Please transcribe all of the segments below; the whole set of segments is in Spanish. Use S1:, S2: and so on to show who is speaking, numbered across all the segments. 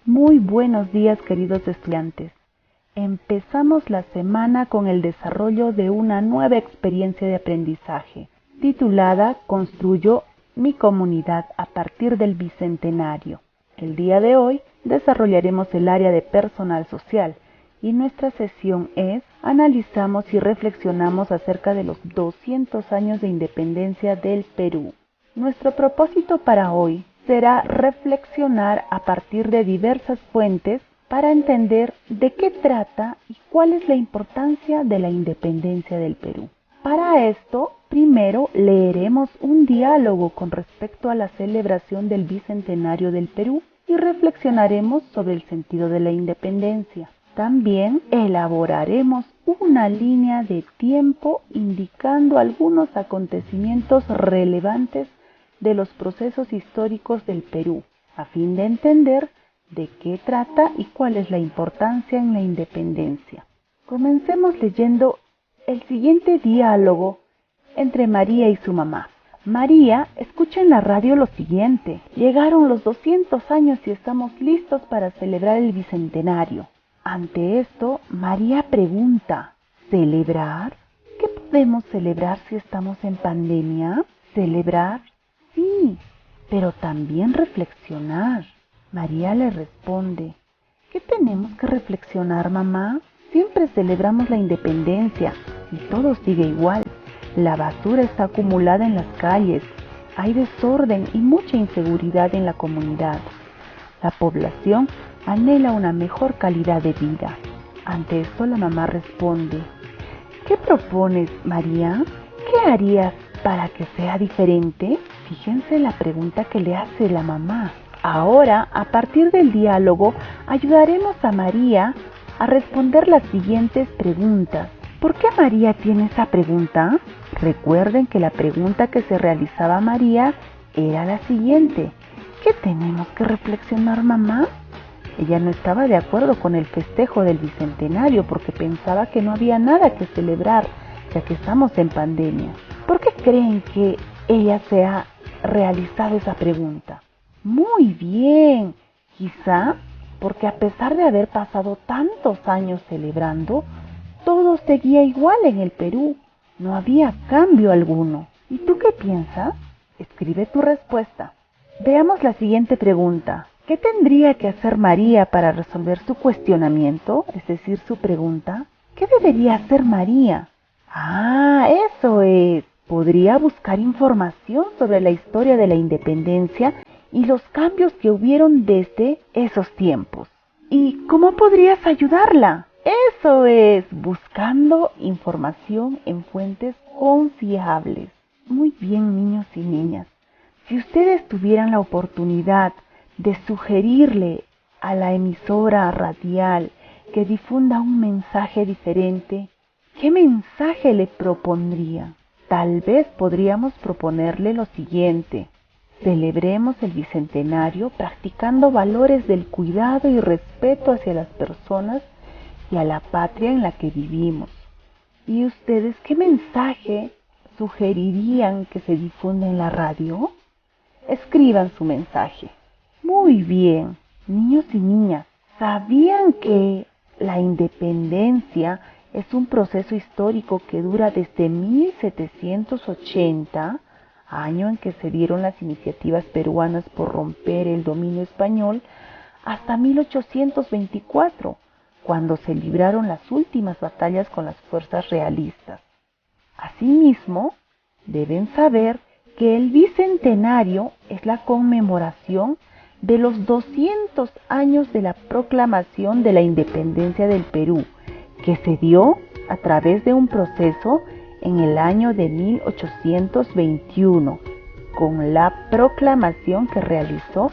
S1: Muy buenos días, queridos estudiantes. Empezamos la semana con el desarrollo de una nueva experiencia de aprendizaje, titulada Construyo mi comunidad a partir del Bicentenario. El día de hoy desarrollaremos el área de personal social y nuestra sesión es Analizamos y reflexionamos acerca de los 200 años de independencia del Perú. Nuestro propósito para hoy será reflexionar a partir de diversas fuentes para entender de qué trata y cuál es la importancia de la independencia del Perú. Para esto, primero leeremos un diálogo con respecto a la celebración del Bicentenario del Perú y reflexionaremos sobre el sentido de la independencia. También elaboraremos una línea de tiempo indicando algunos acontecimientos relevantes de los procesos históricos del Perú, a fin de entender de qué trata y cuál es la importancia en la independencia. Comencemos leyendo el siguiente diálogo entre María y su mamá. María, escucha en la radio lo siguiente. Llegaron los 200 años y estamos listos para celebrar el Bicentenario. Ante esto, María pregunta, ¿celebrar? ¿Qué podemos celebrar si estamos en pandemia? ¿Celebrar? Sí, pero también reflexionar. María le responde, ¿qué tenemos que reflexionar, mamá? Siempre celebramos la independencia y todo sigue igual. La basura está acumulada en las calles, hay desorden y mucha inseguridad en la comunidad. La población anhela una mejor calidad de vida. Ante esto la mamá responde, ¿qué propones, María? ¿Qué harías para que sea diferente? Fíjense la pregunta que le hace la mamá. Ahora, a partir del diálogo, ayudaremos a María a responder las siguientes preguntas. ¿Por qué María tiene esa pregunta? Recuerden que la pregunta que se realizaba a María era la siguiente. ¿Qué tenemos que reflexionar, mamá? Ella no estaba de acuerdo con el festejo del Bicentenario porque pensaba que no había nada que celebrar, ya que estamos en pandemia. ¿Por qué creen que ella se ha realizado esa pregunta? Muy bien, quizá porque a pesar de haber pasado tantos años celebrando, todo seguía igual en el Perú. No había cambio alguno. ¿Y tú qué piensas? Escribe tu respuesta. Veamos la siguiente pregunta. ¿Qué tendría que hacer María para resolver su cuestionamiento, es decir, su pregunta? ¿Qué debería hacer María? Ah, eso es. Podría buscar información sobre la historia de la independencia y los cambios que hubieron desde esos tiempos. ¿Y cómo podrías ayudarla? Eso es, buscando información en fuentes confiables. Muy bien, niños y niñas. Si ustedes tuvieran la oportunidad de sugerirle a la emisora radial que difunda un mensaje diferente, ¿qué mensaje le propondría? Tal vez podríamos proponerle lo siguiente. Celebremos el Bicentenario practicando valores del cuidado y respeto hacia las personas y a la patria en la que vivimos. ¿Y ustedes qué mensaje sugerirían que se difunda en la radio? Escriban su mensaje. Muy bien, niños y niñas, ¿sabían que la independencia es un proceso histórico que dura desde 1780, año en que se dieron las iniciativas peruanas por romper el dominio español, hasta 1824, cuando se libraron las últimas batallas con las fuerzas realistas? Asimismo, deben saber que el Bicentenario es la conmemoración de los 200 años de la proclamación de la independencia del Perú, que se dio a través de un proceso en el año de 1821, con la proclamación que realizó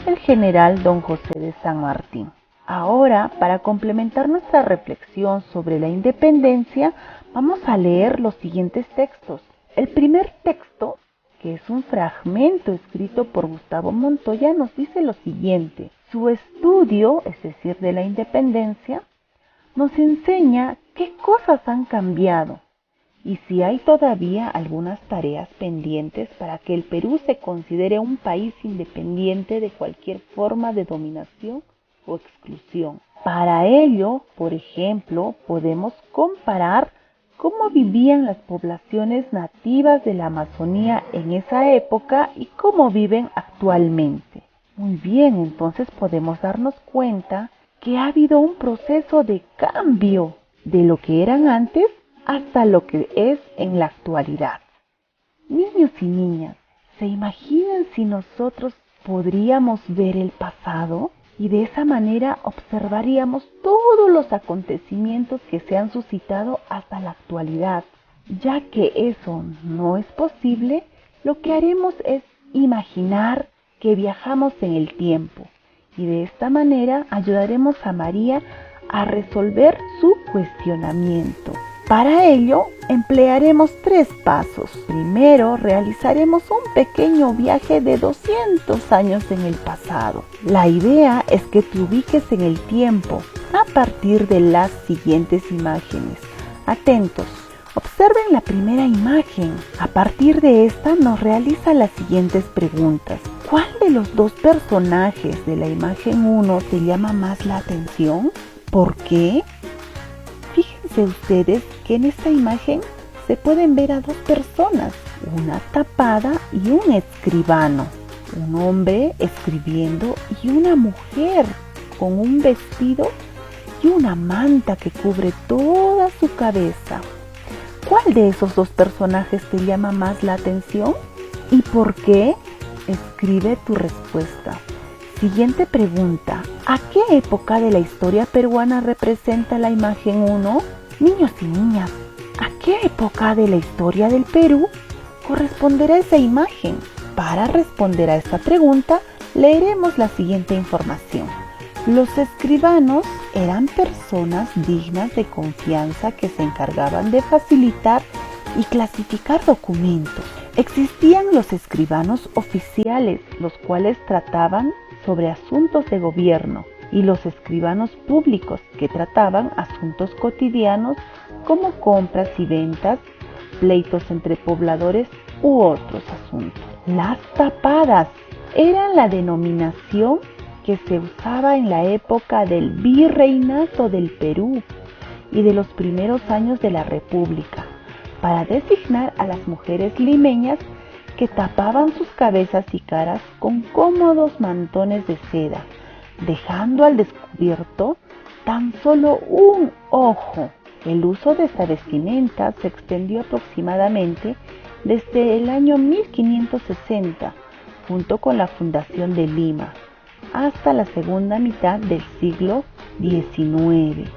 S1: el general don José de San Martín. Ahora, para complementar nuestra reflexión sobre la independencia, vamos a leer los siguientes textos. El primer texto, que es un fragmento escrito por Gustavo Montoya, nos dice lo siguiente. Su estudio, es decir, de la independencia, nos enseña qué cosas han cambiado y si hay todavía algunas tareas pendientes para que el Perú se considere un país independiente de cualquier forma de dominación o exclusión. Para ello, por ejemplo, podemos comparar cómo vivían las poblaciones nativas de la Amazonía en esa época y cómo viven actualmente. Muy bien, entonces podemos darnos cuenta que ha habido un proceso de cambio de lo que eran antes hasta lo que es en la actualidad. Niños y niñas, ¿se imaginan si nosotros podríamos ver el pasado? Y de esa manera observaríamos todos los acontecimientos que se han suscitado hasta la actualidad. Ya que eso no es posible, lo que haremos es imaginar que viajamos en el tiempo y de esta manera ayudaremos a María a resolver su cuestionamiento. Para ello, emplearemos 3 pasos. Primero, realizaremos un pequeño viaje de 200 años en el pasado. La idea es que te ubiques en el tiempo a partir de las siguientes imágenes. Atentos, observen la primera imagen. A partir de esta nos realiza las siguientes preguntas. ¿Cuál de los 2 personajes de la imagen 1 te llama más la atención? ¿Por qué? Fíjense ustedes que en esta imagen se pueden ver a 2 personas, una tapada y un escribano, un hombre escribiendo y una mujer con un vestido y una manta que cubre toda su cabeza. ¿Cuál de esos 2 personajes te llama más la atención? ¿Y por qué? Escribe tu respuesta. Siguiente pregunta. ¿A qué época de la historia peruana representa la imagen 1? Niños y niñas, ¿a qué época de la historia del Perú corresponderá esa imagen? Para responder a esta pregunta, leeremos la siguiente información. Los escribanos eran personas dignas de confianza que se encargaban de facilitar y clasificar documentos. Existían los escribanos oficiales, los cuales trataban sobre asuntos de gobierno, y los escribanos públicos que trataban asuntos cotidianos como compras y ventas, pleitos entre pobladores u otros asuntos. Las tapadas eran la denominación que se usaba en la época del virreinato del Perú y de los primeros años de la República, para designar a las mujeres limeñas que tapaban sus cabezas y caras con cómodos mantones de seda, dejando al descubierto tan solo un ojo. El uso de esta vestimenta se extendió aproximadamente desde el año 1560, junto con la fundación de Lima, hasta la segunda mitad del siglo XIX.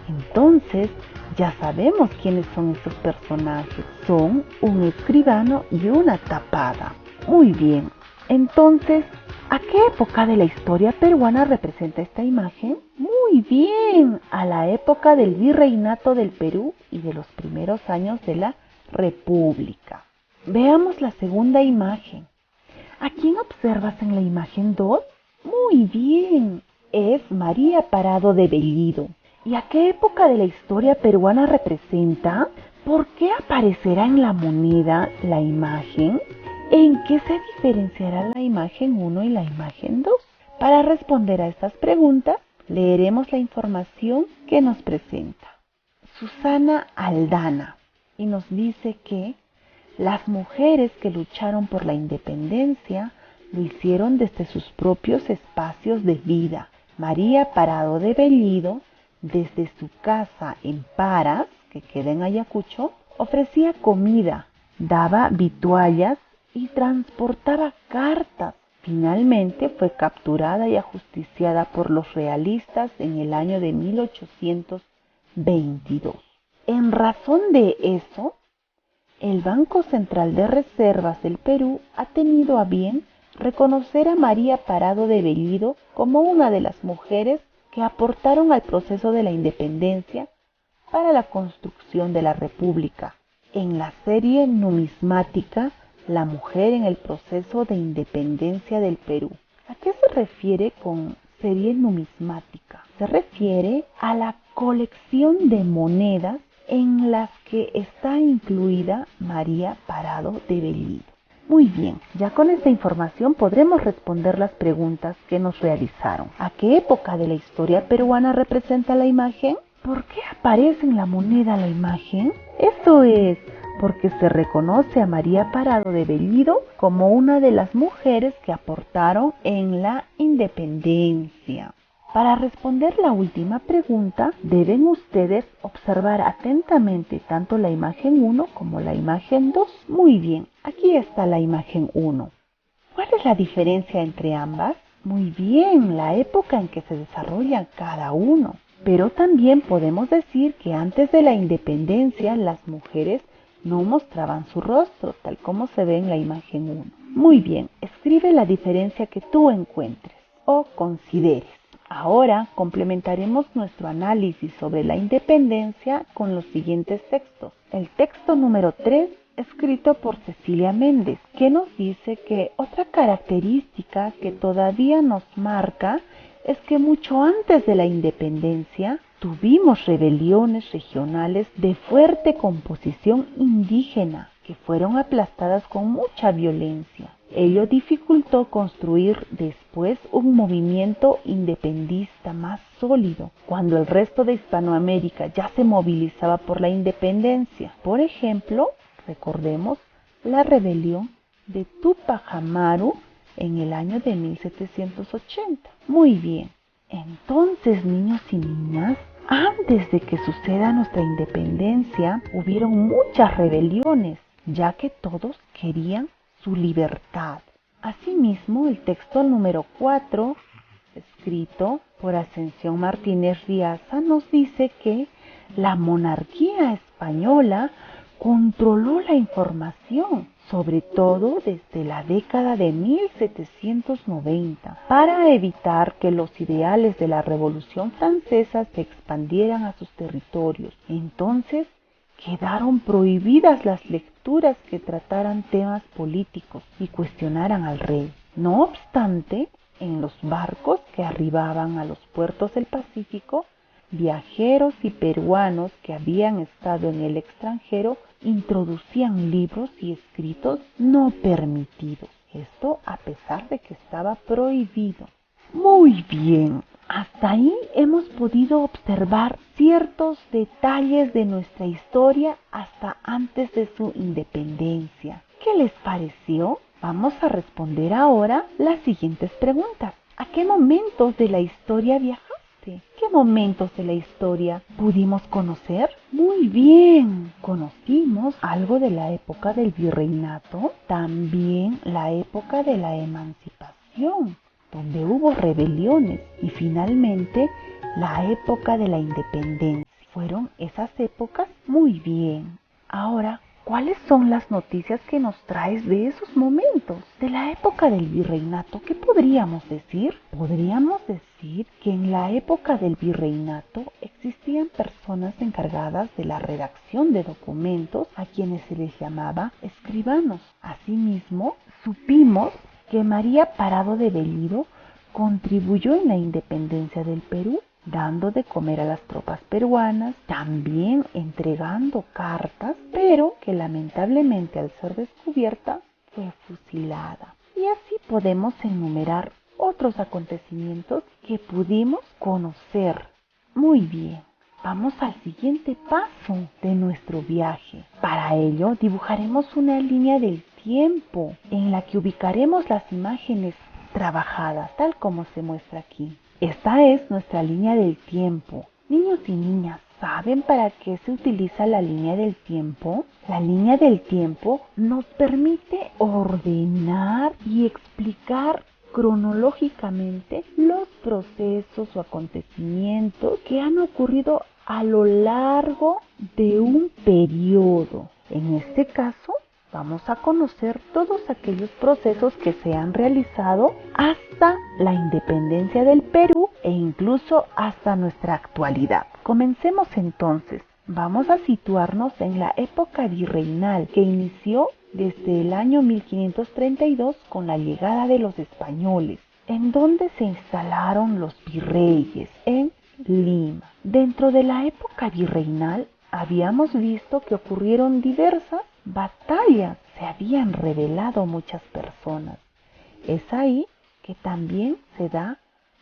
S1: Entonces, ya sabemos quiénes son estos personajes. Son un escribano y una tapada. Muy bien. Entonces, ¿a qué época de la historia peruana representa esta imagen? Muy bien, a la época del virreinato del Perú y de los primeros años de la República. Veamos la segunda imagen. ¿A quién observas en la imagen 2? Muy bien, es María Parado de Bellido. ¿Y a qué época de la historia peruana representa? ¿Por qué aparecerá en la moneda la imagen? ¿En qué se diferenciará la imagen 1 y la imagen 2? Para responder a estas preguntas, leeremos la información que nos presenta Susana Aldana y nos dice que las mujeres que lucharon por la independencia lo hicieron desde sus propios espacios de vida. María Parado de Bellido, desde su casa en Paras, que queda en Ayacucho, ofrecía comida, daba vituallas y transportaba cartas. Finalmente fue capturada y ajusticiada por los realistas en el año de 1822. En razón de eso, el Banco Central de Reservas del Perú ha tenido a bien reconocer a María Parado de Bellido como una de las mujeres que aportaron al proceso de la independencia para la construcción de la República. En la serie numismática La mujer en el proceso de independencia del Perú. ¿A qué se refiere con serie numismática? Se refiere a la colección de monedas en las que está incluida María Parado de Bellido. Muy bien, ya con esta información podremos responder las preguntas que nos realizaron. ¿A qué época de la historia peruana representa la imagen? ¿Por qué aparece en la moneda la imagen? Eso es porque se reconoce a María Parado de Bellido como una de las mujeres que aportaron en la independencia. Para responder la última pregunta, deben ustedes observar atentamente tanto la imagen 1 como la imagen 2. Muy bien, aquí está la imagen 1. ¿Cuál es la diferencia entre ambas? Muy bien, la época en que se desarrolla cada uno. Pero también podemos decir que antes de la independencia las mujeres no mostraban su rostro, tal como se ve en la imagen 1. Muy bien, escribe la diferencia que tú encuentres o consideres. Ahora complementaremos nuestro análisis sobre la independencia con los siguientes textos. El texto número 3, escrito por Cecilia Méndez, que nos dice que otra característica que todavía nos marca es que mucho antes de la independencia tuvimos rebeliones regionales de fuerte composición indígena que fueron aplastadas con mucha violencia. Ello dificultó construir después un movimiento independentista más sólido, cuando el resto de Hispanoamérica ya se movilizaba por la independencia. Por ejemplo, recordemos la rebelión de Tupac Amaru en el año de 1780. Muy bien, entonces niños y niñas, antes de que suceda nuestra independencia, hubieron muchas rebeliones, ya que todos querían su libertad. Asimismo, el texto número 4, escrito por Ascensión Martínez Riaza, nos dice que la monarquía española controló la información, sobre todo desde la década de 1790, para evitar que los ideales de la Revolución Francesa se expandieran a sus territorios. Entonces, quedaron prohibidas las lecturas que trataran temas políticos y cuestionaran al rey. No obstante, en los barcos que arribaban a los puertos del Pacífico, viajeros y peruanos que habían estado en el extranjero introducían libros y escritos no permitidos. Esto a pesar de que estaba prohibido. Muy bien, hasta ahí hemos podido observar ciertos detalles de nuestra historia hasta antes de su independencia. ¿Qué les pareció? Vamos a responder ahora las siguientes preguntas. ¿A qué momentos de la historia viajaste? ¿Qué momentos de la historia pudimos conocer? Muy bien, conocimos algo de la época del virreinato, también la época de la emancipación, donde hubo rebeliones, y finalmente la época de la independencia. ¿Fueron esas épocas? Muy bien. Ahora, ¿cuáles son las noticias que nos traes de esos momentos? De la época del virreinato, ¿qué podríamos decir? Podríamos decir que en la época del virreinato existían personas encargadas de la redacción de documentos a quienes se les llamaba escribanos. Asimismo, supimos que María Parado de Bellido contribuyó en la independencia del Perú, dando de comer a las tropas peruanas, también entregando cartas, pero que lamentablemente al ser descubierta fue fusilada. Y así podemos enumerar otros acontecimientos que pudimos conocer. Muy bien, vamos al siguiente paso de nuestro viaje. Para ello dibujaremos una línea del tiempo en la que ubicaremos las imágenes trabajadas, tal como se muestra aquí. Esta es nuestra línea del tiempo. Niños y niñas, ¿saben para qué se utiliza la línea del tiempo? La línea del tiempo nos permite ordenar y explicar cronológicamente los procesos o acontecimientos que han ocurrido a lo largo de un periodo. En este caso, vamos a conocer todos aquellos procesos que se han realizado hasta la independencia del Perú e incluso hasta nuestra actualidad. Comencemos entonces. Vamos a situarnos en la época virreinal que inició desde el año 1532 con la llegada de los españoles, en donde se instalaron los virreyes en Lima. Dentro de la época virreinal habíamos visto que ocurrieron diversas batallas se habían rebelado muchas personas. Es ahí que también se da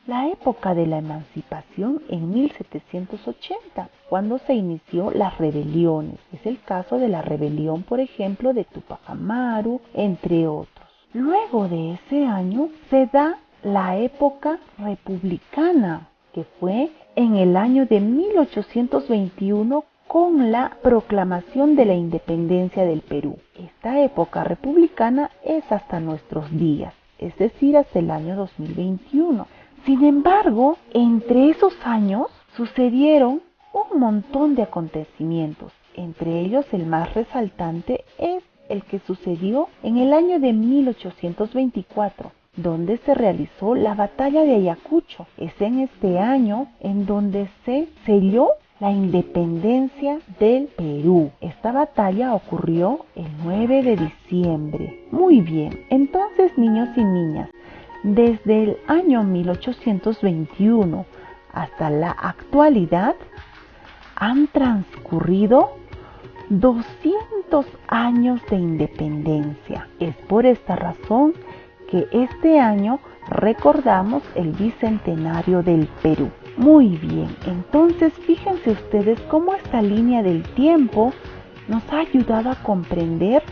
S1: la época de la emancipación en 1780, cuando se inició las rebeliones. Es el caso de la rebelión, por ejemplo, de Tupac Amaru, entre otros. Luego de ese año se da la época republicana, que fue en el año de 1821 con la proclamación de la independencia del Perú. Esta época republicana es hasta nuestros días, es decir, hasta el año 2021. Sin embargo, entre esos años sucedieron un montón de acontecimientos. Entre ellos, el más resaltante es el que sucedió en el año de 1824, donde se realizó la batalla de Ayacucho. Es en este año en donde se selló la independencia del Perú. Esta batalla ocurrió el 9 de diciembre. Muy bien, entonces, niños y niñas, desde el año 1821 hasta la actualidad han transcurrido 200 años de independencia. Es por esta razón que este año recordamos el bicentenario del Perú. Muy bien, entonces fíjense ustedes cómo esta línea del tiempo nos ha ayudado a comprender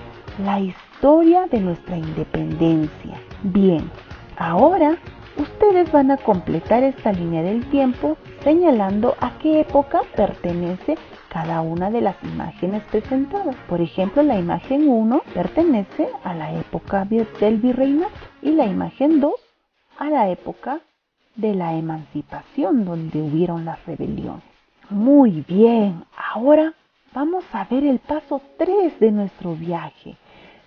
S1: la historia de nuestra independencia. Bien, ahora ustedes van a completar esta línea del tiempo señalando a qué época pertenece cada una de las imágenes presentadas. Por ejemplo, la imagen 1 pertenece a la época del virreinato y la imagen 2 a la época de la emancipación, donde hubieron las rebeliones. Muy bien, ahora vamos a ver el paso 3 de nuestro viaje.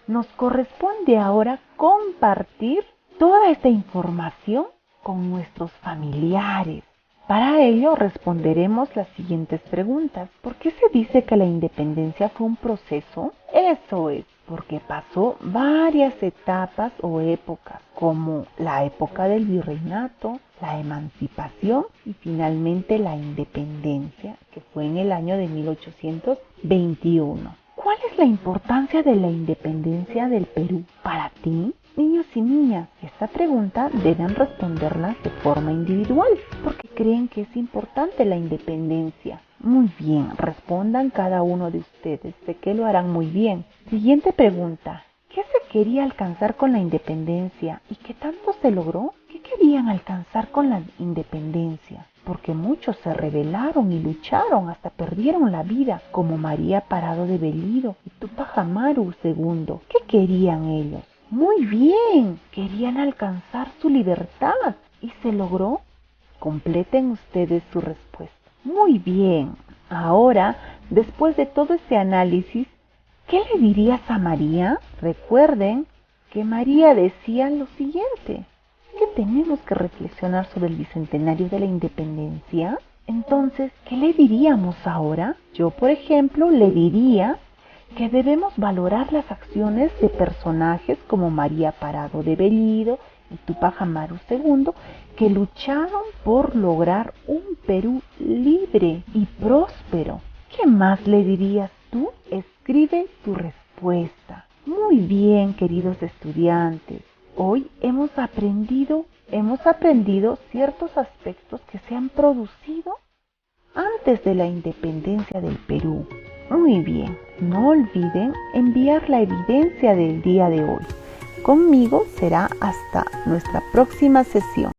S1: Nos corresponde ahora compartir toda esta información con nuestros familiares. Para ello responderemos las siguientes preguntas. ¿Por qué se dice que la independencia fue un proceso? Eso es, porque pasó varias etapas o épocas, como la época del virreinato, la emancipación y finalmente la independencia, que fue en el año de 1821. ¿Cuál es la importancia de la independencia del Perú para ti? Niños y niñas, esta pregunta deben responderla de forma individual, porque creen que es importante la independencia. Muy bien, respondan cada uno de ustedes, sé que lo harán muy bien. Siguiente pregunta, ¿qué se quería alcanzar con la independencia y qué tanto se logró? ¿Qué querían alcanzar con la independencia? Porque muchos se rebelaron y lucharon, hasta perdieron la vida, como María Parado de Bellido y Tupac Amaru II. ¿Qué querían ellos? Muy bien, querían alcanzar su libertad. ¿Y se logró? Completen ustedes su respuesta. Muy bien, ahora, después de todo este análisis, ¿qué le dirías a María? Recuerden que María decía lo siguiente, que tenemos que reflexionar sobre el bicentenario de la independencia. Entonces, ¿qué le diríamos ahora? Yo, por ejemplo, le diría que debemos valorar las acciones de personajes como María Parado de Bellido y Tupac Amaru II, que lucharon por lograr un Perú libre y próspero. ¿Qué más le dirías tú? Escribe tu respuesta. Muy bien, queridos estudiantes. Hoy hemos aprendido ciertos aspectos que se han producido antes de la independencia del Perú. Muy bien, no olviden enviar la evidencia del día de hoy. Conmigo será hasta nuestra próxima sesión.